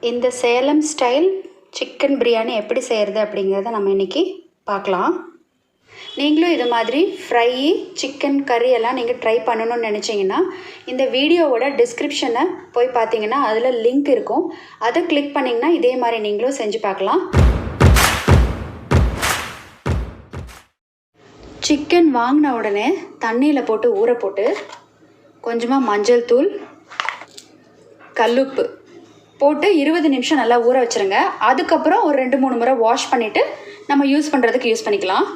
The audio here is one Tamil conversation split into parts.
இந்த சேலம் ஸ்டைல் சிக்கன் பிரியாணி எப்படி செய்கிறது அப்படிங்கிறத நம்ம இன்றைக்கி பார்க்கலாம். நீங்களும் இது மாதிரி ஃப்ரை சிக்கன் கறி எல்லாம் நீங்கள் ட்ரை பண்ணணும்னு நினச்சிங்கன்னா இந்த வீடியோவோட டிஸ்கிரிப்ஷனை போய் பார்த்தீங்கன்னா அதில் லிங்க் இருக்கும். அதை கிளிக் பண்ணிங்கன்னா இதே மாதிரி நீங்களும் செஞ்சு பார்க்கலாம். சிக்கன் வாங்கின உடனே தண்ணியில் போட்டு ஊற போட்டு கொஞ்சமாக மஞ்சள் தூள், கல்லுப்பு போட்டு 20 நிமிஷம் நல்லா ஊற வச்சுருங்க. அதுக்கப்புறம் ஒரு 2-3 முறை வாஷ் பண்ணிவிட்டு நம்ம யூஸ் பண்ணுறதுக்கு யூஸ் பண்ணிக்கலாம்.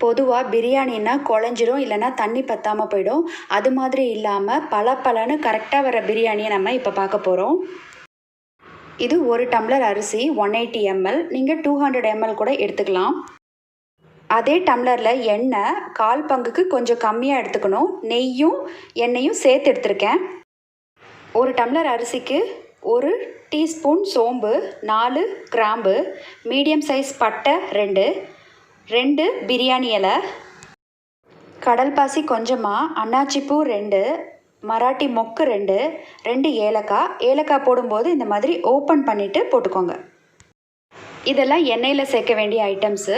பொதுவாக பிரியாணின்னா குழஞ்சிரும், இல்லைனா தண்ணி பற்றாமல் போயிடும். அது மாதிரி இல்லாமல் பலன்னு கரெக்டாக வர பிரியாணியை நம்ம இப்போ பார்க்க போகிறோம். இது 1 டம்ளர் அரிசி 180 ml, நீங்கள் 200 ml கூட எடுத்துக்கலாம். அதே டம்ளரில் எண்ணெய் 1/4 பங்குக்கு கொஞ்சம் கம்மியாக எடுத்துக்கணும். நெய்யும் எண்ணெயும் சேர்த்து எடுத்துருக்கேன். 1 டம்ளர் அரிசிக்கு 1 டீஸ்பூன் சோம்பு, 4 கிராம்பு, மீடியம் சைஸ் பட்டை 2 பிரியாணி இலை, கடல் பாசி கொஞ்சமாக, அன்னாச்சிப்பூ 2, மராட்டி மொக்கு 2 ஏலக்காய் போடும்போது இந்த மாதிரி ஓப்பன் பண்ணிவிட்டு போட்டுக்கோங்க. இதெல்லாம் எண்ணெயில் சேர்க்க வேண்டிய ஐட்டம்ஸு.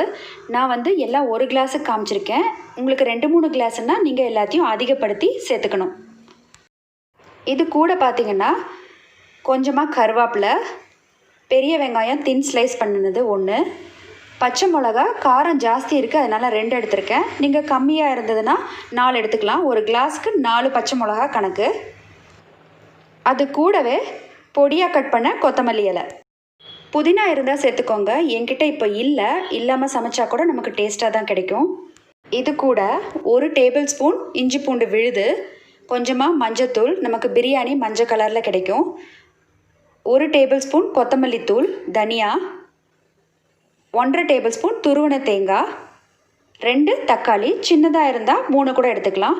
நான் எல்லாம் 1 கிளாஸுக்கு காமிச்சிருக்கேன். உங்களுக்கு 2-3 கிளாஸுன்னா நீங்கள் எல்லாத்தையும் அதிகப்படுத்தி சேர்த்துக்கணும். இது கூட பார்த்திங்கன்னா கொஞ்சமாக கருவேப்பிலை, பெரிய வெங்காயம் தின் ஸ்லைஸ் பண்ணினது 1, பச்சை மிளகா காரம் ஜாஸ்தி இருக்குது அதனால் 2 எடுத்திருக்கேன். நீங்கள் கம்மியாக இருந்ததுன்னா 4 எடுத்துக்கலாம். 1 கிளாஸுக்கு 4 பச்சை மிளகா கணக்கு. அது கூடவே பொடியாக கட் பண்ண கொத்தமல்லி இலை, புதினா இருந்தால் சேர்த்துக்கோங்க. என்கிட்ட இப்போ இல்லாமல் சமைச்சா கூட நமக்கு டேஸ்ட்டாக தான் கிடைக்கும். இது கூட 1 டேபிள் ஸ்பூன் இஞ்சி பூண்டு விழுது, கொஞ்சமாக மஞ்சத்தூள், நமக்கு பிரியாணி மஞ்சள் கலரில் கிடைக்கும், 1 டேபிள் ஸ்பூன் கொத்தமல்லி தூள், தனியா, 1/2 டேபிள் ஸ்பூன் துருவன தேங்காய், 2 தக்காளி, சின்னதாக இருந்தால் 3 கூட எடுத்துக்கலாம்.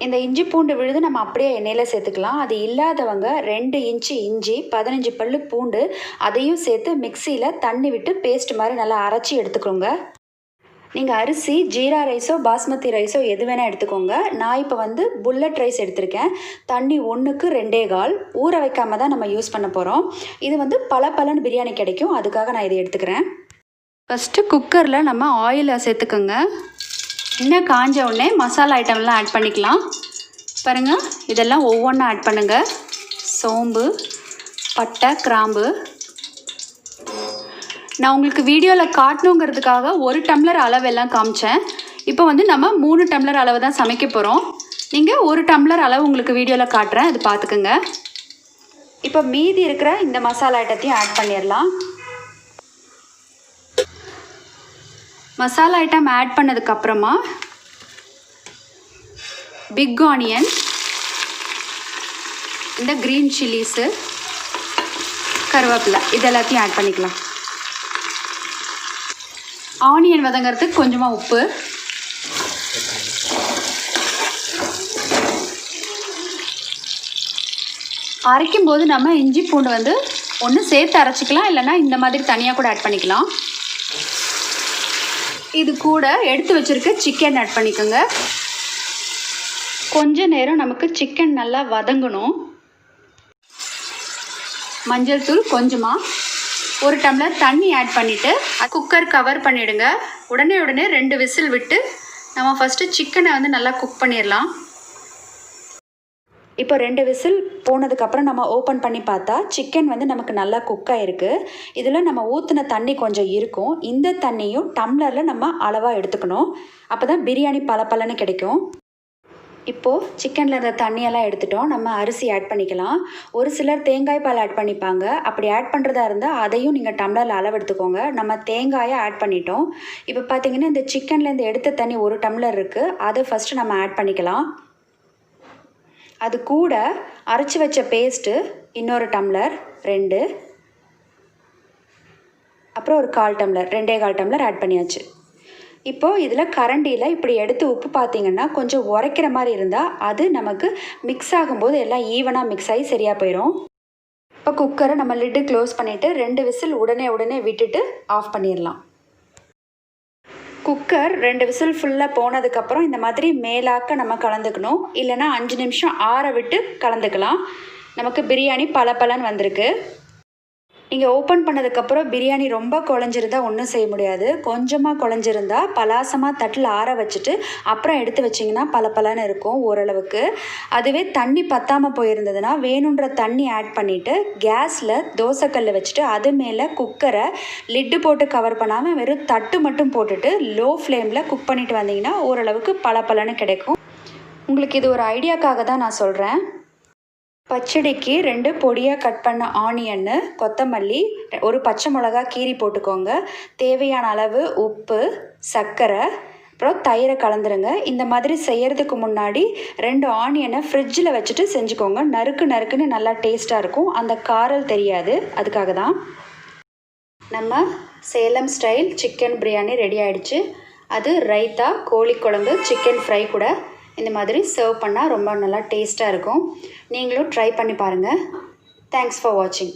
இந்த இஞ்சி பூண்டு விழுது நம்ம அப்படியே எண்ணெயில் சேர்த்துக்கலாம். அது இல்லாதவங்க 2 இன்ச்சு இஞ்சி, 15 பல்லு பூண்டு அதையும் சேர்த்து மிக்சியில் தண்ணி விட்டு பேஸ்ட் மாதிரி நல்லா அரைச்சி எடுத்துக்கோங்க. நீங்கள் அரிசி ஜீரா ரைஸோ பாஸ்மதி ரைஸோ எது வேணால் எடுத்துக்கோங்க. நான் இப்போ புல்லட் ரைஸ் எடுத்திருக்கேன். தண்ணி 1க்கு 2.25 ஊற வைக்காமல் தான் நம்ம யூஸ் பண்ண போகிறோம். இது பலன்னு பிரியாணி கிடைக்கும், அதுக்காக நான் இதை எடுத்துக்கிறேன். ஃபஸ்ட்டு குக்கரில் நம்ம ஆயிலை சேர்த்துக்கோங்க. இன்னும் காஞ்ச உடனே மசாலா ஐட்டம்லாம் ஆட் பண்ணிக்கலாம். பாருங்கள், இதெல்லாம் ஒவ்வொன்றா ஆட் பண்ணுங்கள். சோம்பு, பட்டை, கிராம்பு. நான் உங்களுக்கு வீடியோவில் காட்டணுங்கிறதுக்காக 1 டம்ளர் அளவெல்லாம் காமிச்சேன். இப்போ நம்ம 3 டம்ளர் அளவு தான் சமைக்க போகிறோம். நீங்கள் 1 டம்ளர் அளவு உங்களுக்கு வீடியோவில் காட்டுறேன், அது பார்த்துக்குங்க. இப்போ மீதி இருக்கிற இந்த மசாலா ஐட்டத்தையும் ஆட் பண்ணிடலாம். மசாலா ஐட்டம் ஆட் பண்ணதுக்கப்புறமா பிக் ஆனியன், இந்த க்ரீன் சில்லிஸு, கருவேப்பிலை இது எல்லாத்தையும் ஆட் பண்ணிக்கலாம். ஆனியன் வதங்கிறதுக்கு கொஞ்சமாக உப்பு, அரைக்கும்போது நம்ம இஞ்சி பூண்டு ஒன்று சேர்த்து அரைச்சிக்கலாம், இல்லைன்னா இந்த மாதிரி தனியாக கூட ஆட் பண்ணிக்கலாம். இது கூட எடுத்து வச்சுருக்க சிக்கன் ஆட் பண்ணிக்கோங்க. கொஞ்ச நேரம் நமக்கு சிக்கன் நல்லா வதங்கணும். மஞ்சள் தூள் கொஞ்சமாக, 1 டம்ளர் தண்ணி ஆட் பண்ணிவிட்டு குக்கர் கவர் பண்ணிவிடுங்க. உடனே 2 விசில் விட்டு நம்ம ஃபஸ்ட்டு சிக்கனை நல்லா குக் பண்ணிடலாம். இப்போ 2 விசில் போனதுக்கப்புறம் நம்ம ஓப்பன் பண்ணி பார்த்தா சிக்கன் நமக்கு நல்லா குக் ஆகிருக்கு. இதில் நம்ம ஊற்றின தண்ணி கொஞ்சம் இருக்கும். இந்த தண்ணியும் டம்ளரில் நம்ம அளவாக எடுத்துக்கணும். அப்போ தான் பிரியாணி பலன்னு கிடைக்கும். இப்போது சிக்கனில் இருந்த தண்ணியெல்லாம் எடுத்துட்டோம். நம்ம அரிசி ஆட் பண்ணிக்கலாம். ஒரு சிலர் தேங்காய் பால் ஆட் பண்ணிப்பாங்க. அப்படி ஆட் பண்ணுறதா இருந்தால் அதையும் நீங்கள் டம்ளரில் அளவு எடுத்துக்கோங்க. நம்ம தேங்காயை ஆட் பண்ணிட்டோம். இப்போ பார்த்திங்கன்னா இந்த சிக்கன்லேருந்து எடுத்த தண்ணி 1 டம்ளர் இருக்குது. அதை ஃபஸ்ட்டு நம்ம ஆட் பண்ணிக்கலாம். அது கூட அரைச்சி வச்ச பேஸ்ட்டு இன்னொரு டம்ளர் 2, அப்புறம் ஒரு 1/4 டம்ளர் 2.25 டம்ளர் ஆட் பண்ணியாச்சு. இப்போது இதில் கரண்டியில் இப்படி எடுத்து உப்பு பார்த்திங்கன்னா கொஞ்சம் உரைக்கிற மாதிரி இருந்தால் அது நமக்கு மிக்ஸ் ஆகும்போது எல்லாம் ஈவனாக மிக்ஸ் ஆகி சரியாக போயிடும். இப்போ குக்கரை நம்ம லிட்டு க்ளோஸ் பண்ணிவிட்டு 2 விசில் உடனே விட்டுட்டு ஆஃப் பண்ணிடலாம். குக்கர் 2 விசில் ஃபுல்லாக போனதுக்கப்புறம் இந்த மாதிரி மேலாக்க நம்ம கலந்துக்கணும். இல்லைனா 5 நிமிஷம் ஆற விட்டு கலந்துக்கலாம். நமக்கு பிரியாணி பலன்னு வந்திருக்கு. நீங்கள் ஓப்பன் பண்ணதுக்கப்புறம் பிரியாணி ரொம்ப குழஞ்சிருந்தா ஒன்றும் செய்ய முடியாது. கொஞ்சமாக குழஞ்சிருந்தா பலாசமாக தட்டில் ஆற வச்சுட்டு அப்புறம் எடுத்து வச்சிங்கன்னா பலன்னு இருக்கும் ஓரளவுக்கு. அதுவே தண்ணி பத்தாமல் போயிருந்ததுன்னா வேணுன்ற தண்ணி ஆட் பண்ணிவிட்டு கேஸில் தோசைக்கல்லை வச்சுட்டு அது மேலே குக்கரை லிட்டு போட்டு கவர் பண்ணாமல் வெறும் தட்டு மட்டும் போட்டுட்டு லோ ஃப்ளேமில் குக் பண்ணிட்டு வந்தீங்கன்னா ஓரளவுக்கு பலன்னு கிடைக்கும். உங்களுக்கு இது ஒரு ஐடியாக்காக தான் நான் சொல்கிறேன். பச்சடிக்கு 2 பொடியாக கட் பண்ண ஆனியன்னு, கொத்தமல்லி, ஒரு பச்சை மிளகா கீரி போட்டுக்கோங்க. தேவையான அளவு உப்பு, சர்க்கரை, அப்புறம் தயிரை கலந்துருங்க. இந்த மாதிரி செய்கிறதுக்கு முன்னாடி 2 ஆனியனை ஃப்ரிட்ஜில் வச்சுட்டு செஞ்சுக்கோங்க. நறுக்குன்னு நல்லா டேஸ்ட்டாக இருக்கும். அந்த காரம் தெரியாது, அதுக்காக தான். நம்ம Salem style chicken biryani ready ஆகிடுச்சு. அது ரைத்தா, கோழிக்குழம்பு, சிக்கன் ஃப்ரை கூட இந்த மாதிரி சர்வ் பண்ணால் ரொம்ப நல்லா டேஸ்ட்டாக இருக்கும். நீங்களும் ட்ரை பண்ணி பாருங்கள். தேங்க்ஸ் ஃபார் வாட்சிங்.